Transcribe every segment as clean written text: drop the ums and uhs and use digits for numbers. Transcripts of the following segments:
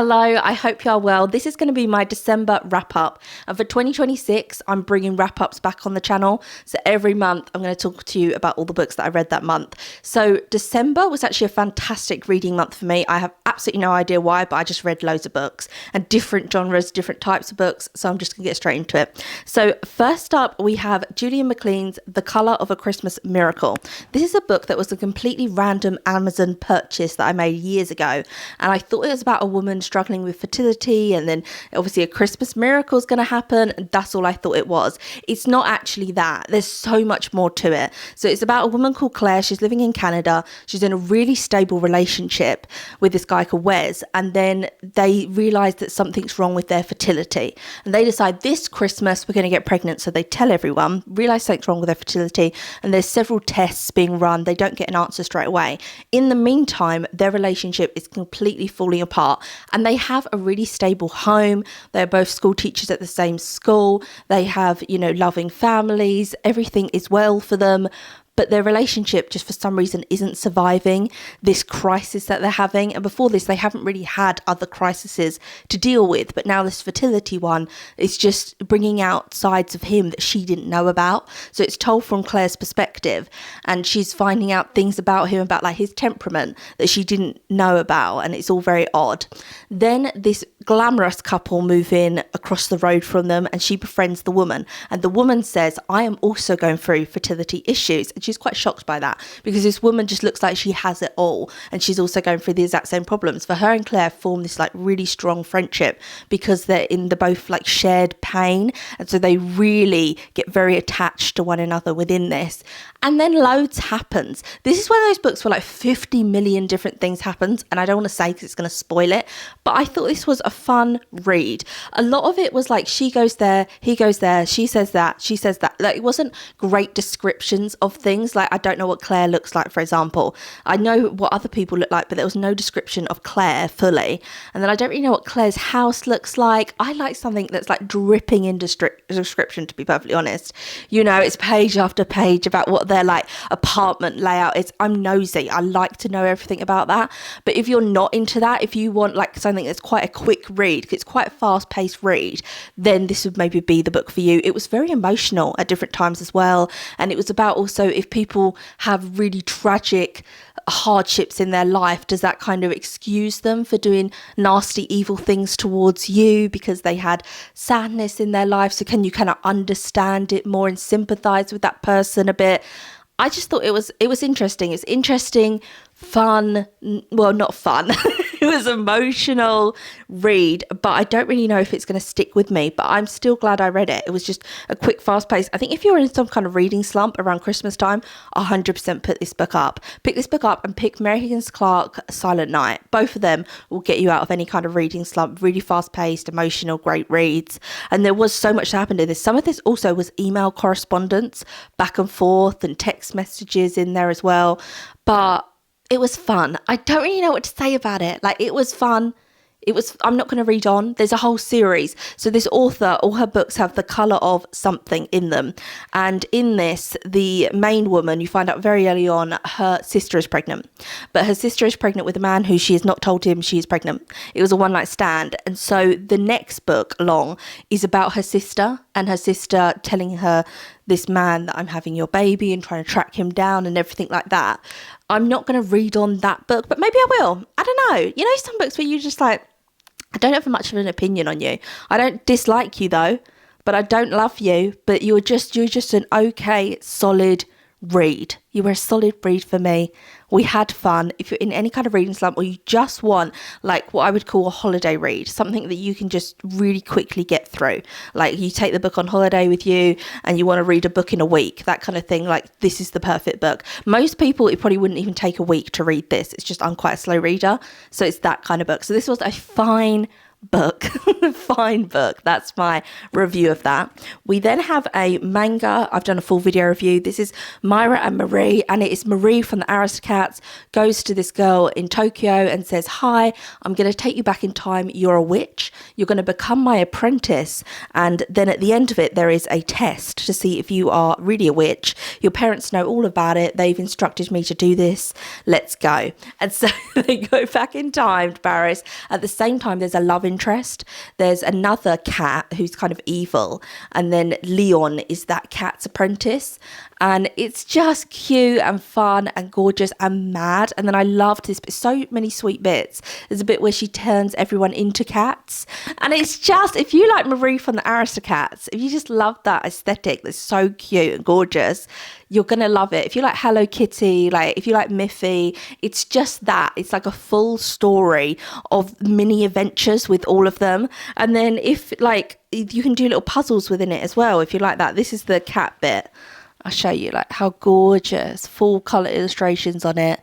Hello, I hope you are well. This is going to be my December wrap-up. And for 2026, I'm bringing wrap-ups back on the channel. So every month, I'm going to talk to you about all the books that I read that month. So December was actually a fantastic reading month for me. I have absolutely no idea why, but I just read loads of books and different genres, different types of books. So I'm just going to get straight into it. So first up, we have Julianne Maclean's The Colour of a Christmas Miracle. This is a book that was a completely random Amazon purchase that I made years ago. And I thought it was about a woman struggling with fertility, and then obviously a Christmas miracle is going to happen, and that's all I thought it was. It's not actually that. There's so much more to it. So it's about a woman called Claire. She's living in Canada. She's in a really stable relationship with this guy called Wes, and then they realise that something's wrong with their fertility, and they decide this Christmas we're going to get pregnant. So they tell everyone, realise something's wrong with their fertility, and there's several tests being run. They don't get an answer straight away. In the meantime, their relationship is completely falling apart, and they have a really stable home. They're both school teachers at the same school. They have, loving families. Everything is well for them. But their relationship just for some reason isn't surviving this crisis that they're having. And before this, they haven't really had other crises to deal with. But now this fertility one is just bringing out sides of him that she didn't know about. So it's told from Claire's perspective. And she's finding out things about him, about like his temperament that she didn't know about. And it's all very odd. Then this glamorous couple move in across the road from them, and she befriends the woman. And the woman says, I am also going through fertility issues. And she's quite shocked by that, because this woman just looks like she has it all, and she's also going through the exact same problems. For her and Claire form this like really strong friendship because they're both like shared pain, and so they really get very attached to one another within this. And then loads happens. This is one of those books where like 50 million different things happens, and I don't want to say because it's going to spoil it, but I thought this was a fun read. A lot of it was like she goes there, he goes there, she says that, she says that. Like, it wasn't great descriptions of things. Like, I don't know what Claire looks like, for example. I know what other people look like, but there was no description of Claire fully. And then I don't really know what Claire's house looks like. I like something that's like dripping in description, to be perfectly honest. It's page after page about what their like apartment layout is. I'm nosy. I like to know everything about that. But if you're not into that, if you want like something that's quite a quick read, because it's quite a fast-paced read, then this would maybe be the book for you. It was very emotional at different times as well. And it was about also if people have really tragic hardships in their life, does that kind of excuse them for doing nasty, evil things towards you because they had sadness in their life? So can you kind of understand it more and sympathize with that person a bit? I just thought it was interesting. It's interesting, fun. Well, not fun. It was emotional read, but I don't really know if it's going to stick with me, but I'm still glad I read it. It was just a quick, fast pace. I think if you're in some kind of reading slump around Christmas time, 100% pick this book up and pick Mary Higgins Clark, Silent Night. Both of them will get you out of any kind of reading slump. Really fast paced, emotional, great reads. And there was so much that happened in this. Some of this also was email correspondence back and forth and text messages in there as well. But it was fun. I don't really know what to say about it. Like, it was fun. I'm not going to read on. There's a whole series. So this author, all her books have the colour of something in them. And in this, the main woman, you find out very early on, her sister is pregnant. But her sister is pregnant with a man who she has not told him she is pregnant. It was a one-night stand. And so the next book along is about her sister, and her sister telling her, this man, that I'm having your baby, and trying to track him down and everything like that. I'm not going to read on that book, but maybe I will. I don't know. Some books where you just like, I don't have much of an opinion on you. I don't dislike you though, but I don't love you. But you're just an okay, solid read. You were a solid read for me. We had fun. If you're in any kind of reading slump, or you just want like what I would call a holiday read, something that you can just really quickly get through. Like, you take the book on holiday with you and you want to read a book in a week, that kind of thing. Like, this is the perfect book. Most people, it probably wouldn't even take a week to read this. It's just, I'm quite a slow reader. So it's that kind of book. So this was a fine book. Fine book. That's my review of that. We then have a manga. I've done a full video review. This is Miriya and Marie, and it is Marie from the Aristocats goes to this girl in Tokyo and says, hi, I'm going to take you back in time. You're a witch. You're going to become my apprentice. And then at the end of it, there is a test to see if you are really a witch. Your parents know all about it. They've instructed me to do this. Let's go. And so they go back in time to Paris. At the same time, there's a love interest. There's another cat who's kind of evil, and then Leon is that cat's apprentice, and it's just cute and fun and gorgeous and mad. And then I loved this, so many sweet bits. There's a bit where she turns everyone into cats, and it's just, if you like Marie from the Aristocats, if you just love that aesthetic that's so cute and gorgeous, you're gonna love it. If you like Hello Kitty, like if you like Miffy, it's just that. It's like a full story of mini adventures with all of them. And then if like, you can do little puzzles within it as well if you like that. This is the cat bit. I'll show you like how gorgeous, full colour illustrations on it.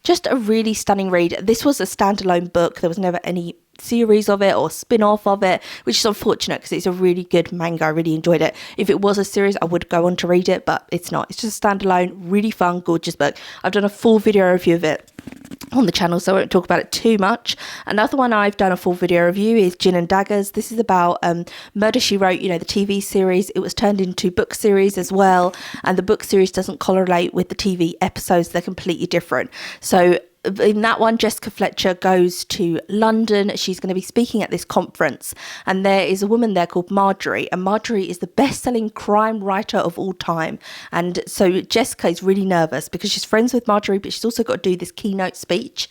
Just a really stunning read. This was a standalone book. There was never any series of it or spin-off of it, which is unfortunate because it's a really good manga. I really enjoyed it. If it was a series, I would go on to read it, but it's not. It's just a standalone, really fun, gorgeous book. I've done a full video review of it on the channel, so I won't talk about it too much. Another one I've done a full video review is Gin and Daggers. This is about Murder, She Wrote, you know, the TV series. It was turned into book series as well, and the book series doesn't correlate with the TV episodes. They're completely different. So in that one, Jessica Fletcher goes to London. She's going to be speaking at this conference, and there is a woman there called Marjorie, and Marjorie is the best-selling crime writer of all time. And so Jessica is really nervous because she's friends with Marjorie, but she's also got to do this keynote speech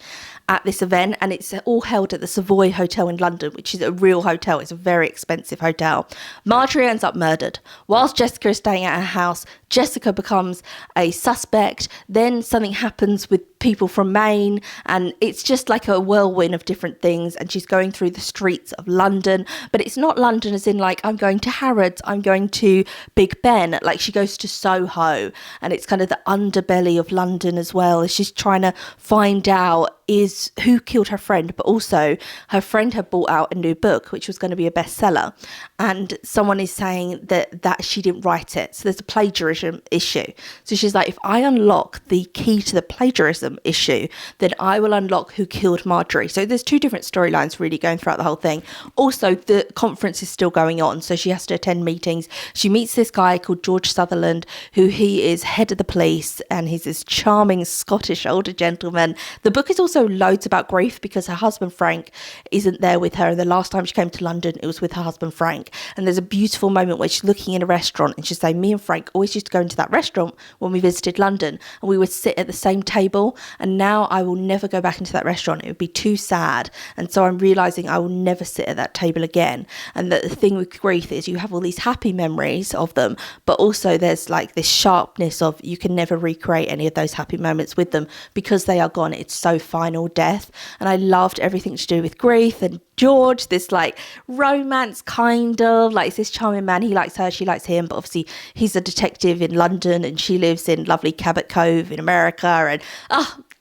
at this event, and it's all held at the Savoy Hotel in London, which is a real hotel. It's a very expensive hotel. Marjorie ends up murdered. Whilst Jessica is staying at her house, Jessica becomes a suspect. Then something happens with people from Maine, and it's just like a whirlwind of different things, and she's going through the streets of London, but it's not London as in like, I'm going to Harrods, I'm going to Big Ben. Like, she goes to Soho, and it's kind of the underbelly of London as well. She's trying to find out is who killed her friend, but also her friend had brought out a new book which was going to be a bestseller, and someone is saying that she didn't write it, so there's a plagiarism issue. So she's like, if I unlock the key to the plagiarism issue, then I will unlock who killed Marjorie. So there's two different storylines really going throughout the whole thing. Also, the conference is still going on, so she has to attend meetings. She meets this guy called George Sutherland, who he is head of the police, and he's this charming Scottish older gentleman. The book is also loads about grief because her husband Frank isn't there with her, and the last time she came to London it was with her husband Frank. And there's a beautiful moment where she's looking in a restaurant and she's saying, me and Frank always used to go into that restaurant when we visited London, and we would sit at the same table, and now I will never go back into that restaurant. It would be too sad, and so I'm realizing I will never sit at that table again. And that the thing with grief is you have all these happy memories of them, but also there's like this sharpness of you can never recreate any of those happy moments with them because they are gone. It's so final death. And I loved everything to do with grief. And George, this like romance kind of, like, it's this charming man. He likes her, she likes him, but obviously he's a detective in London and she lives in lovely Cabot Cove in America. And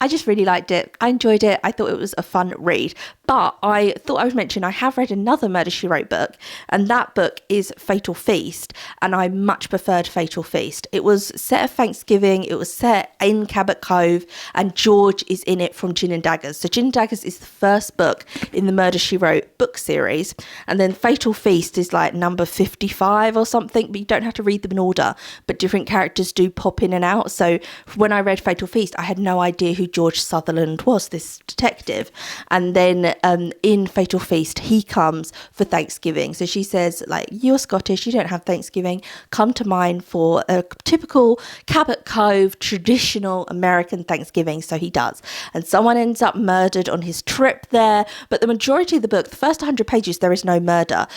I just really liked it. I enjoyed it. I thought it was a fun read. But I thought I would mention I have read another Murder, She Wrote book, and that book is Fatal Feast, and I much preferred Fatal Feast. It was set at Thanksgiving, it was set in Cabot Cove, and George is in it from Gin and Daggers. So Gin and Daggers is the first book in the Murder, She Wrote book series, and then Fatal Feast is like number 55 or something, but you don't have to read them in order, but different characters do pop in and out. So when I read Fatal Feast, I had no idea who George Sutherland was, this detective. And then in Fatal Feast, he comes for Thanksgiving. So she says, like, you're Scottish, you don't have Thanksgiving, come to mine for a typical Cabot Cove traditional American Thanksgiving. So he does, and someone ends up murdered on his trip there. But the majority of the book, the first 100 pages, there is no murder.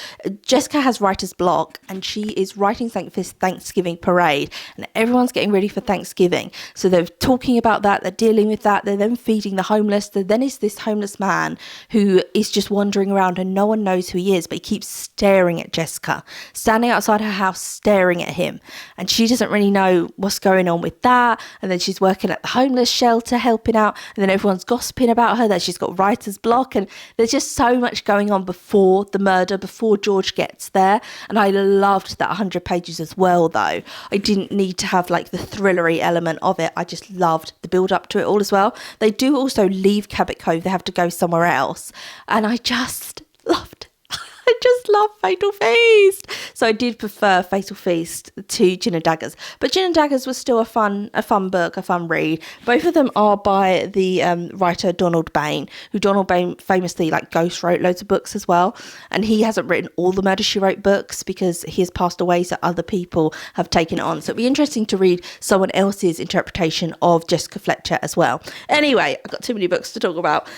Jessica has writer's block, and she is writing something for this Thanksgiving parade, and everyone's getting ready for Thanksgiving. So they're talking about that, they're dealing with that, they're then feeding the homeless. There then is this homeless man who is just wandering around and no one knows who he is, but he keeps staring at Jessica, standing outside her house staring at him, and she doesn't really know what's going on with that. And then she's working at the homeless shelter helping out, and then everyone's gossiping about her that she's got writer's block, and there's just so much going on before the murder, before George gets there. And I loved that 100 pages as well, though. I didn't need to have like the thrillery element of it. I just loved the build up to it all as well. They do also leave Cabot Cove, they have to go somewhere else, and I just loved I just love Fatal Feast. So I did prefer Fatal Feast to Gin and Daggers. But Gin and Daggers was still a fun book, a fun read. Both of them are by the writer Donald Bain, who Donald Bain famously like ghost wrote loads of books as well. And he hasn't written all the Murder, She Wrote books because he has passed away, so other people have taken it on. So it'd be interesting to read someone else's interpretation of Jessica Fletcher as well. Anyway, I've got too many books to talk about.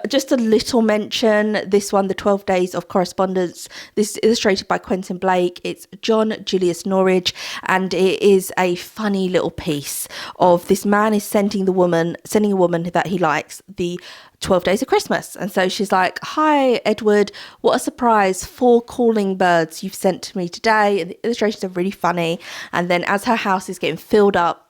Just a little mention, this one, The 12 Days of Correspondence. This is illustrated by Quentin Blake. It's John Julius Norwich, and it is a funny little piece of this man is sending a woman that he likes the 12 days of Christmas. And so she's like, "Hi Edward, what a surprise, 4 calling birds you've sent to me today." And the illustrations are really funny. And then as her house is getting filled up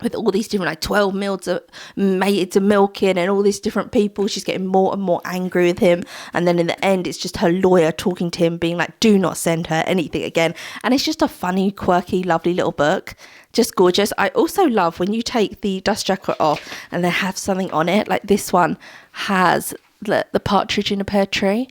with all these different like 12 maids of milk in and all these different people, she's getting more and more angry with him. And then in the end, it's just her lawyer talking to him, being like, do not send her anything again. And it's just a funny, quirky, lovely little book. Just gorgeous. I also love when you take the dust jacket off and they have something on it. Like this one has the partridge in a pear tree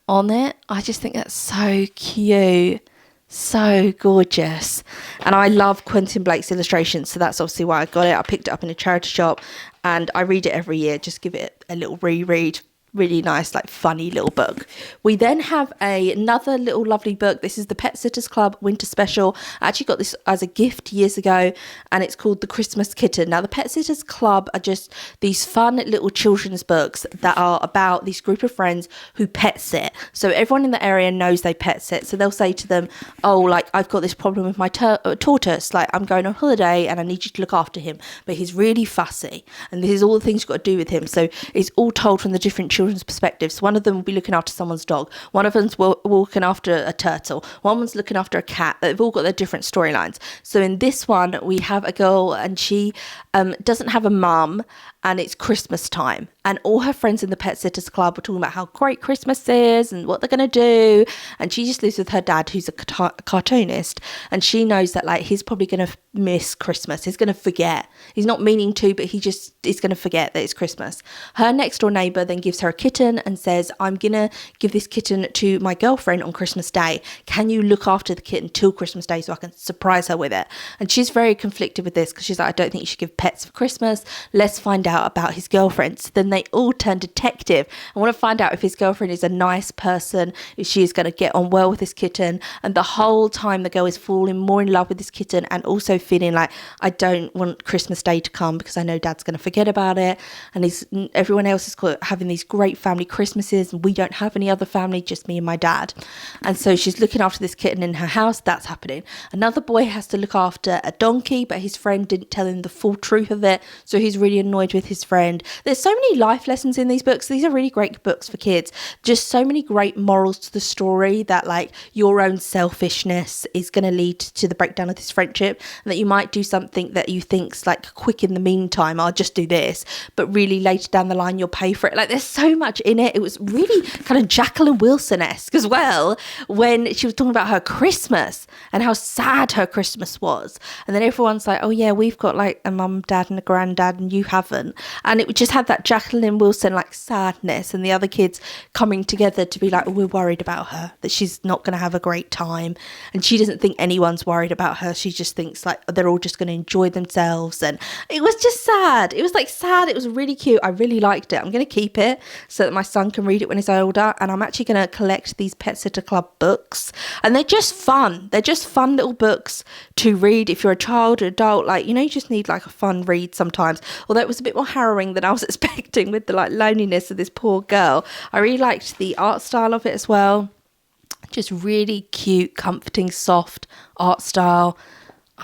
on it. I just think that's so cute. So gorgeous. And I love Quentin Blake's illustrations, so that's obviously why I got it. I picked it up in a charity shop and I read it every year, just give it a little reread. Really nice, like funny little book. We then have another little lovely book. This is the Pet Sitters Club Winter Special. I actually got this as a gift years ago, and it's called The Christmas Kitten. Now, the Pet Sitters Club are just these fun little children's books that are about this group of friends who pet sit. So everyone in the area knows they pet sit. So they'll say to them, "Oh, like I've got this problem with my tortoise. Like I'm going on holiday and I need you to look after him, but he's really fussy, and this is all the things you've got to do with him." So it's all told from the different children's perspectives. One of them will be looking after someone's dog, one of them's walking after a turtle, one one's looking after a cat. They've all got their different storylines. So in this one we have a girl and she doesn't have a mum, and it's Christmas time, and all her friends in the Pet Sitters Club are talking about how great Christmas is and what they're going to do, and she just lives with her dad, who's a cartoonist, and she knows that like he's probably going to miss Christmas. He's going to forget. He's not meaning to, but he just is going to forget that it's Christmas. Her next door neighbour then gives her a kitten and says, "I'm going to give this kitten to my girlfriend on Christmas Day. Can you look after the kitten till Christmas Day so I can surprise her with it?" And she's very conflicted with this because she's like, "I don't think you should give pets for Christmas. Let's find out about his girlfriend." So then they all turn detective and want to find out if his girlfriend is a nice person, if she is going to get on well with this kitten. And the whole time the girl is falling more in love with this kitten and also feeling like, "I don't want Christmas Day to come because I know dad's going to forget about it, and everyone else is having these great family Christmases and we don't have any other family, just me and my dad." And so she's looking after this kitten in her house. That's happening. Another boy has to look after a donkey, but his friend didn't tell him the full truth of it, so he's really annoyed with his friend. There's so many life lessons in these books. These are really great books for kids. Just so many great morals to the story, that like your own selfishness is going to lead to the breakdown of this friendship, and that you might do something that you think's like quick in the meantime, "I'll just do this," but really later down the line you'll pay for it. Like there's so much in it. It was really kind of Jacqueline Wilson-esque as well when she was talking about her Christmas and how sad her Christmas was, and then everyone's like, "Oh yeah, we've got like a mum, dad and a granddad and you haven't," and it just had that Jacqueline Wilson like sadness, and the other kids coming together to be like, "Oh, we're worried about her, that she's not going to have a great time," and she doesn't think anyone's worried about her. She just thinks like they're all just going to enjoy themselves, and it was just sad. It was like sad. It was really cute. I really liked it. I'm going to keep it so that my son can read it when he's older, and I'm actually going to collect these Pet Sitter Club books, and they're just fun. They're just fun little books to read if you're a child or adult. Like, you know, you just need like a fun read sometimes, although it was a bit more harrowing than I was expecting with the like loneliness of this poor girl. I really liked the art style of it as well. Just really cute, comforting, soft art style.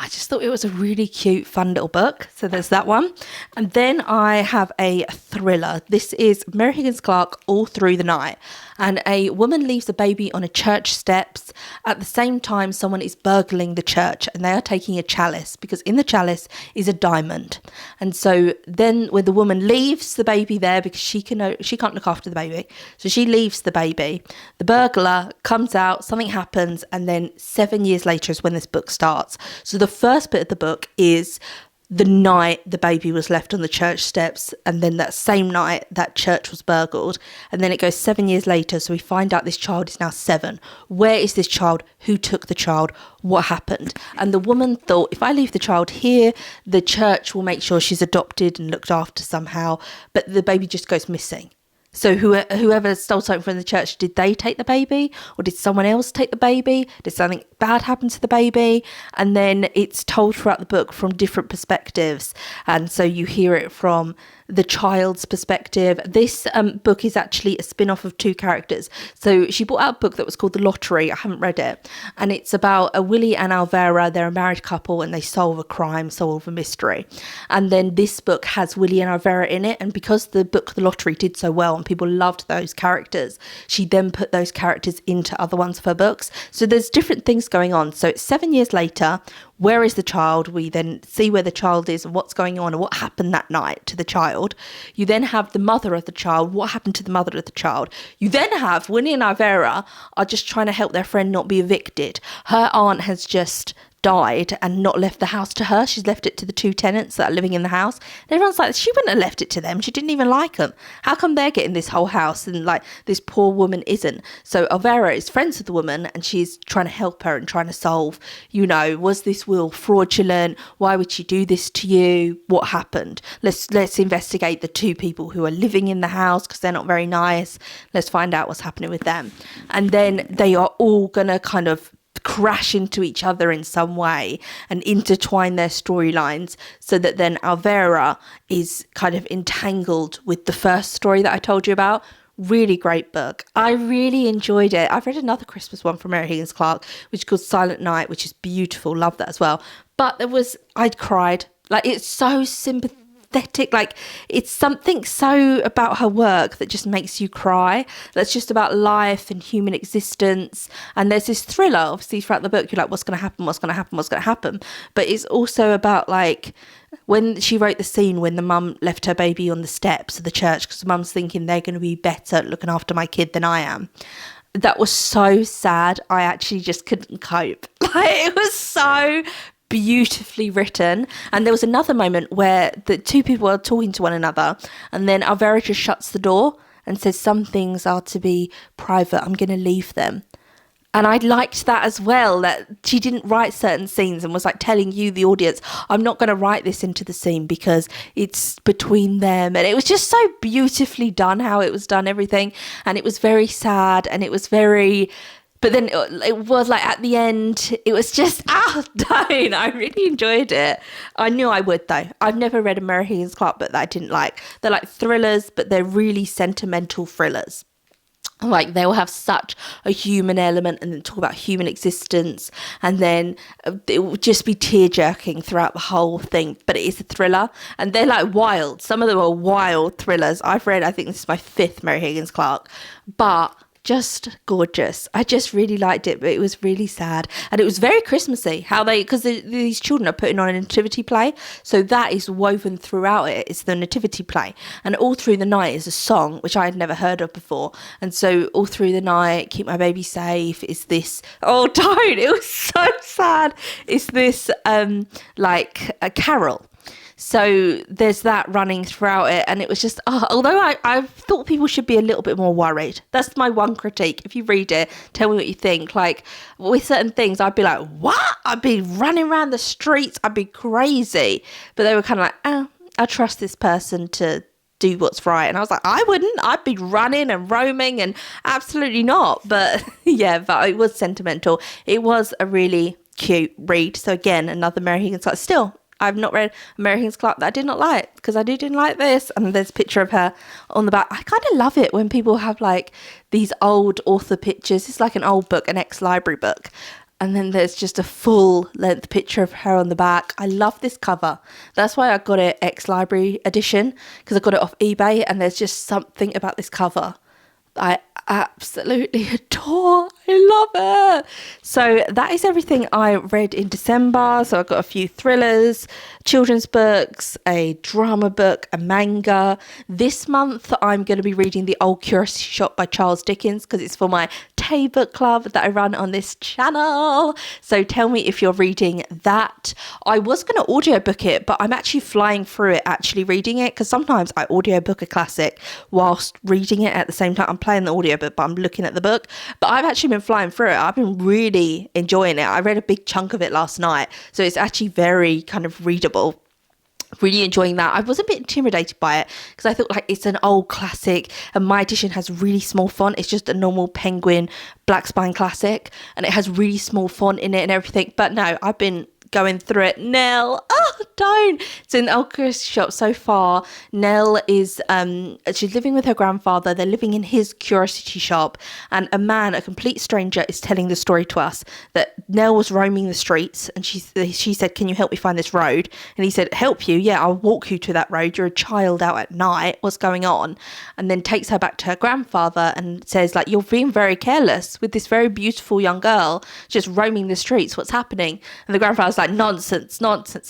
I just thought it was a really cute, fun little book. So there's that one. And then I have a thriller. This is Mary Higgins Clark, All Through the Night. And a woman leaves a baby on a church steps. At the same time, someone is burgling the church and they are taking a chalice, because in the chalice is a diamond. And so then when the woman leaves the baby there, because she can't look after the baby, so she leaves the baby, the burglar comes out, something happens, and then 7 years later is when this book starts. So the first bit of the book is the night the baby was left on the church steps, and then that same night that church was burgled, and then it goes 7 years later, so we find out this child is now 7. Where is this child? Who took the child? What happened? And the woman thought, if I leave the child here, the church will make sure she's adopted and looked after somehow, but the baby just goes missing. So whoever stole something from the church, did they take the baby, or did someone else take the baby? Did something bad happen to the baby? And then it's told throughout the book from different perspectives. And so you hear it from the child's perspective. This book is actually a spin-off of 2 characters. So she brought out a book that was called The Lottery. I haven't read it. And it's about a Willie and Alvera. They're a married couple and they solve a crime, solve a mystery. And then this book has Willie and Alvera in it. And because the book The Lottery did so well and people loved those characters, she then put those characters into other ones of her books. So there's different things going on. So it's 7 years later. Where is the child? We then see where the child is and what's going on and what happened that night to the child. You then have the mother of the child. What happened to the mother of the child? You then have Winnie and Ivera are just trying to help their friend not be evicted. Her aunt has just died and not left the house to her. She's left it to the 2 tenants that are living in the house. And everyone's like, she wouldn't have left it to them. She didn't even like them. How come they're getting this whole house and like this poor woman isn't? So Alvera is friends with the woman and she's trying to help her and trying to solve, was this will fraudulent? Why would she do this to you? What happened? Let's investigate the 2 people who are living in the house because they're not very nice. Let's find out what's happening with them. And then they are all gonna kind of crash into each other in some way and intertwine their storylines, so that then Alvera is kind of entangled with the first story that I told you about. Really great book. I really enjoyed it. I've read another Christmas one from Mary Higgins Clark, which is called Silent Night, which is beautiful. Love that as well. But I'd cried. Like, it's so sympathetic. Like, it's something so about her work that just makes you cry. That's just about life and human existence. And there's this thriller, obviously, throughout the book. You're like, what's going to happen? What's going to happen? What's going to happen? But it's also about, like, when she wrote the scene when the mum left her baby on the steps of the church because the mum's thinking they're going to be better at looking after my kid than I am. That was so sad. I actually just couldn't cope. Like, it was so beautifully written. And there was another moment where the 2 people are talking to one another, and then Alvera just shuts the door and says, some things are to be private, I'm going to leave them. And I liked that as well, that she didn't write certain scenes and was like telling you, the audience, I'm not going to write this into the scene because it's between them. And it was just so beautifully done, how it was done, everything. And it was very sad, and it was very... But then it was like at the end, it was just, dang, I really enjoyed it. I knew I would though. I've never read a Mary Higgins Clark book that I didn't like. They're like thrillers, but they're really sentimental thrillers. Like, they will have such a human element and then talk about human existence, and then it will just be tear-jerking throughout the whole thing. But it is a thriller, and they're like wild. Some of them are wild thrillers. I think this is my 5th Mary Higgins Clark, but just gorgeous. I just really liked it, but it was really sad. And it was very Christmassy, because these children are putting on a nativity play, so that is woven throughout it. It's the nativity play, and All Through the Night is a song which I had never heard of before. And so All Through the Night, Keep My Baby Safe is this, it was so sad, it's this like a carol. So there's that running throughout it, and it was just, although I thought people should be a little bit more worried. That's my one critique. If you read it, tell me what you think. Like, with certain things, I'd be like, what? I'd be running around the streets. I'd be crazy. But they were kind of like, I trust this person to do what's right. And I was like, I wouldn't. I'd be running and roaming, and absolutely not. But yeah, but it was sentimental. It was a really cute read. So again, another Mary Higgins Clark. Still, I've not read Mary Higgins Clark that I did not like, because I didn't like this. And there's a picture of her on the back. I kind of love it when people have like these old author pictures. It's like an old book, an ex-library book. and then there's just a full length picture of her on the back. I love this cover. That's why I got it ex-library edition, because I got it off eBay, and there's just something about this cover I absolutely adore. I love it. So that is everything I read in December. So I've got a few thrillers, children's books, a drama book, a manga. This month I'm going to be reading The Old Curiosity Shop by Charles Dickens, because it's for my Tay book club that I run on this channel. So tell me if you're reading that. I was going to audiobook it, but I'm actually flying through it actually reading it, because sometimes I audiobook a classic whilst reading it at the same time. I'm playing the audiobook, but I'm looking at the book. But I've actually been flying through it. I've been really enjoying it. I read a big chunk of it last night, so it's actually very kind of readable. Really enjoying that. I was a bit intimidated by it because I thought like it's an old classic, and my edition has really small font. It's just a normal Penguin black spine classic, and it has really small font in it and everything. But no, I've been going through it. Nell, don't. It's in the Old Curiosity Shop so far. Nell is she's living with her grandfather. They're living in his curiosity shop, and a man, a complete stranger, is telling the story to us that Nell was roaming the streets, and she said, "Can you help me find this road?" And he said, "Help you? Yeah, I'll walk you to that road. You're a child out at night. What's going on?" And then takes her back to her grandfather and says, like, "You're being very careless with this very beautiful young girl just roaming the streets. What's happening?" And the grandfather's like, nonsense,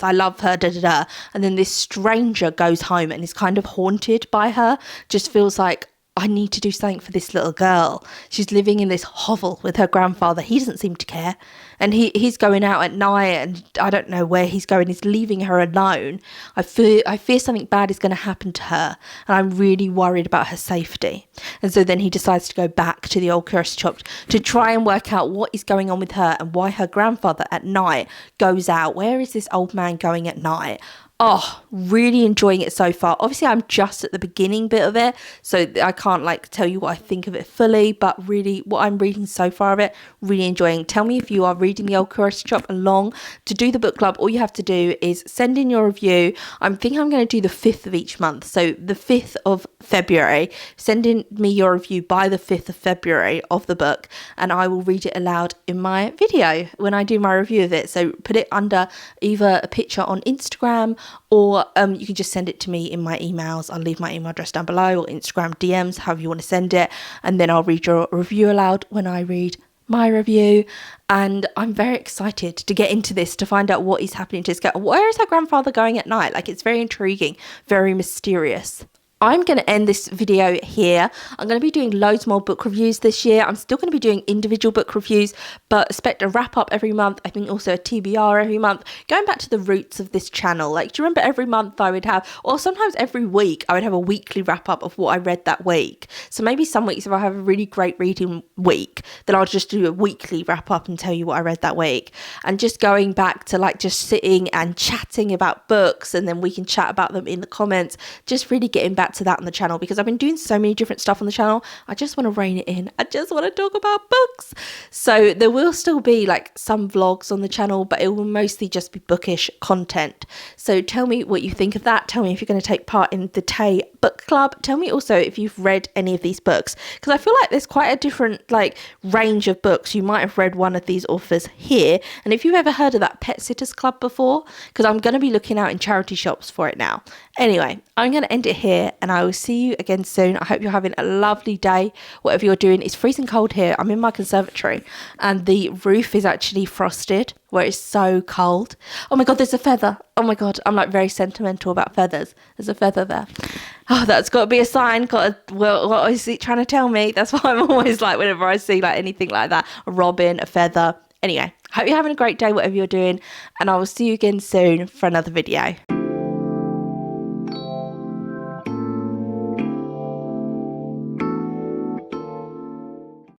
I love her, da da da. And then this stranger goes home and is kind of haunted by her, just feels like, I need to do something for this little girl. She's living in this hovel with her grandfather. He doesn't seem to care. And he's going out at night, and I don't know where he's going. He's leaving her alone. I fear something bad is going to happen to her, and I'm really worried about her safety. And so then he decides to go back to the Old Curiosity Shop to try and work out what is going on with her and why her grandfather at night goes out. Where is this old man going at night? Oh, really enjoying it so far. Obviously, I'm just at the beginning bit of it, so I can't like tell you what I think of it fully, but really what I'm reading so far of it, really enjoying. Tell me if you are reading the Old Curiosity Shop along. To do the book club, all you have to do is send in your review. I'm going to do the 5th of each month. So the 5th of February, send in me your review by the 5th of February of the book, and I will read it aloud in my video when I do my review of it. So put it under either a picture on Instagram, or you can just send it to me in my emails. I'll leave my email address down below, or Instagram DMs, however you want to send it, and then I'll read your review aloud when I read my review. And I'm very excited to get into this, to find out what is happening to this girl. Where is her grandfather going at night? Like, it's very intriguing, very mysterious. I'm going to end this video here. I'm going to be doing loads more book reviews this year. I'm still going to be doing individual book reviews, but expect a wrap up every month. I think also a TBR every month. Going back to the roots of this channel. Like, do you remember every month I would have, or sometimes every week, I would have a weekly wrap up of what I read that week. So maybe some weeks if I have a really great reading week, then I'll just do a weekly wrap up and tell you what I read that week. And just going back to like just sitting and chatting about books, and then we can chat about them in the comments. Just really getting back to that on the channel, because I've been doing so many different stuff on the channel. I just want to rein it in. I just want to talk about books. So there will still be like some vlogs on the channel, but it will mostly just be bookish content. So tell me what you think of that. Tell me if you're going to take part in the Tay book club. Tell me also if you've read any of these books, because I feel like there's quite a different like range of books. You might have read one of these authors here, and if you've ever heard of that Pet Sitters Club before, because I'm going to be looking out in charity shops for it now. Anyway, I'm going to end it here, and I will see you again soon. I hope you're having a lovely day, whatever you're doing. It's freezing cold here. I'm in my conservatory, and the roof is actually frosted where it's so cold. Oh my God, there's a feather. Oh my God, I'm like very sentimental about feathers. There's a feather there. Oh, that's got to be a sign. Well, what is it trying to tell me? That's why I'm always like, whenever I see like anything like that, a robin, a feather. Anyway, hope you're having a great day, whatever you're doing, and I will see you again soon for another video.